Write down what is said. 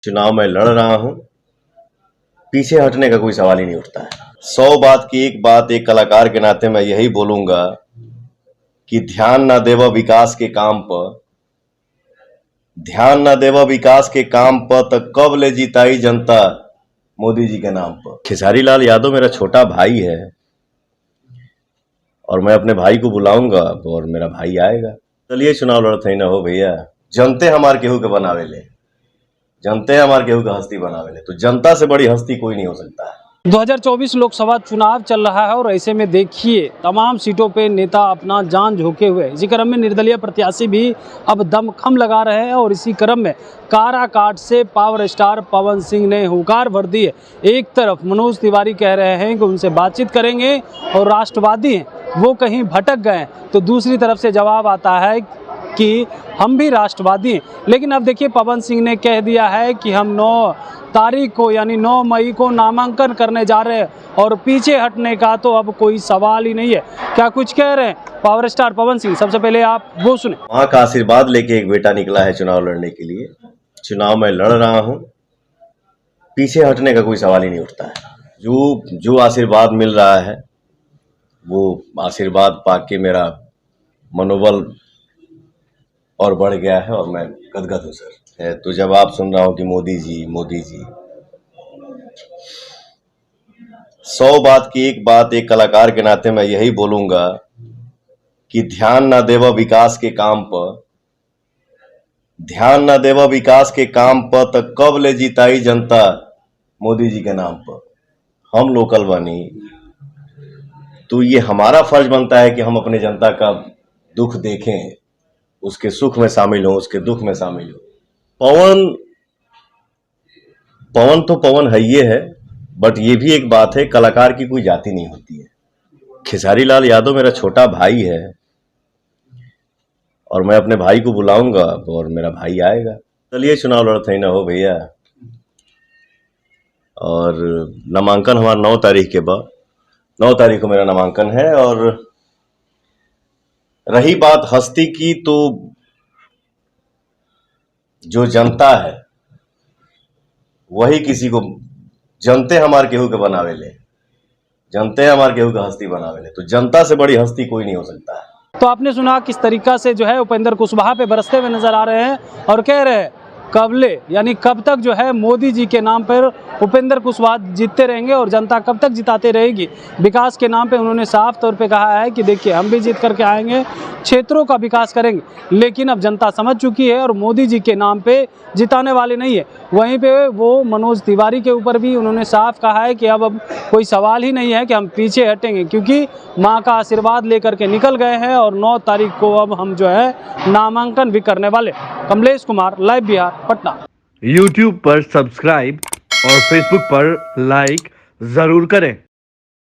चुनाव में लड़ रहा हूं, पीछे हटने का कोई सवाल ही नहीं उठता है। 100 बात की एक बात, एक कलाकार के नाते मैं यही बोलूंगा कि ध्यान ना देवा विकास के काम पर, ध्यान ना देवा विकास के काम पर, तक कब ले जिताई जनता मोदी जी के नाम पर। खेसारी लाल यादव मेरा छोटा भाई है और मैं अपने भाई को बुलाऊंगा और मेरा भाई आएगा। चलिए चुनाव लड़त ही ना हो भैया, जनते हमार केहू के बनावे ले, जनते हमार केहू के हस्ती बनावे ले, तो जनता से बड़ी हस्ती कोई नहीं हो सकता है। 2024 लोकसभा चुनाव चल रहा है और ऐसे में देखिए तमाम सीटों पे नेता अपना जान झोंके हुए, इसी क्रम में निर्दलीय प्रत्याशी भी अब दमखम लगा रहे हैं और इसी क्रम में काराकाट से पावर स्टार पवन सिंह ने हुंकार भर दी है। एक तरफ मनोज तिवारी कह रहे हैं कि उनसे बातचीत करेंगे और राष्ट्रवादी हैं वो कहीं भटक गए, तो दूसरी तरफ से जवाब आता है कि हम भी राष्ट्रवादी हैं। लेकिन अब देखिए पवन सिंह ने कह दिया है कि हम 9 तारीख को यानी 9 मई को नामांकन करने जा रहे हैं और पीछे हटने का तो अब कोई सवाल ही नहीं है। क्या कुछ कह रहे हैं पावर स्टार पवन सिंह, सबसे पहले आप वो सुने। माँ का आशीर्वाद लेके एक बेटा निकला है चुनाव लड़ने के लिए, चुनाव में लड़ रहा हूं, पीछे हटने का कोई सवाल ही नहीं उठता है। जो आशीर्वाद मिल रहा है वो आशीर्वाद पाके मेरा मनोबल और बढ़ गया है और मैं गदगद हूं सर। तो जब आप सुन रहा हूं कि मोदी जी 100 बात की एक बात, एक कलाकार के नाते मैं यही बोलूंगा कि ध्यान ना देवा विकास के काम पर, ध्यान ना देवा विकास के काम पर, तक कब ले जिताई जनता मोदी जी के नाम पर। हम लोकल बनी तो ये हमारा फर्ज बनता है कि हम अपने जनता का दुख देखें, उसके सुख में शामिल हो, उसके दुख में शामिल हो। पवन तो पवन है ये है, बट ये भी एक बात है, कलाकार की कोई जाति नहीं होती है। खेसारी लाल यादव मेरा छोटा भाई है और मैं अपने भाई को बुलाऊंगा और मेरा भाई आएगा। चलिए चुनाव लड़त ही ना हो भैया, और नामांकन हमारा 9 तारीख के बाद, 9 तारीख को मेरा नामांकन है। और रही बात हस्ती की, तो जो जनता है वही किसी को, जनते हमार केहू के बनावे ले, जनते हमार केहू के हस्ती बनावे ले, तो जनता से बड़ी हस्ती कोई नहीं हो सकता है। तो आपने सुना किस तरीका से जो है उपेंद्र कुशवाहा पे बरसते हुए नजर आ रहे हैं और कह रहे हैं कबले यानी कब तक जो है मोदी जी के नाम पर उपेंद्र कुशवाहा जीतते रहेंगे और जनता कब तक जिताते रहेगी। विकास के नाम पे उन्होंने साफ तौर पे कहा है कि देखिए हम भी जीत करके आएंगे, क्षेत्रों का विकास करेंगे, लेकिन अब जनता समझ चुकी है और मोदी जी के नाम पे जिताने वाले नहीं है। वहीं पे वो मनोज तिवारी के ऊपर भी उन्होंने साफ कहा है कि अब कोई सवाल ही नहीं है कि हम पीछे हटेंगे, क्योंकि माँ का आशीर्वाद लेकर के निकल गए हैं और 9 तारीख को अब हम जो है नामांकन भी करने वाले। कमलेश कुमार, लाइव बिहार, पटना। YouTube पर सब्सक्राइब और Facebook पर लाइक जरूर करें।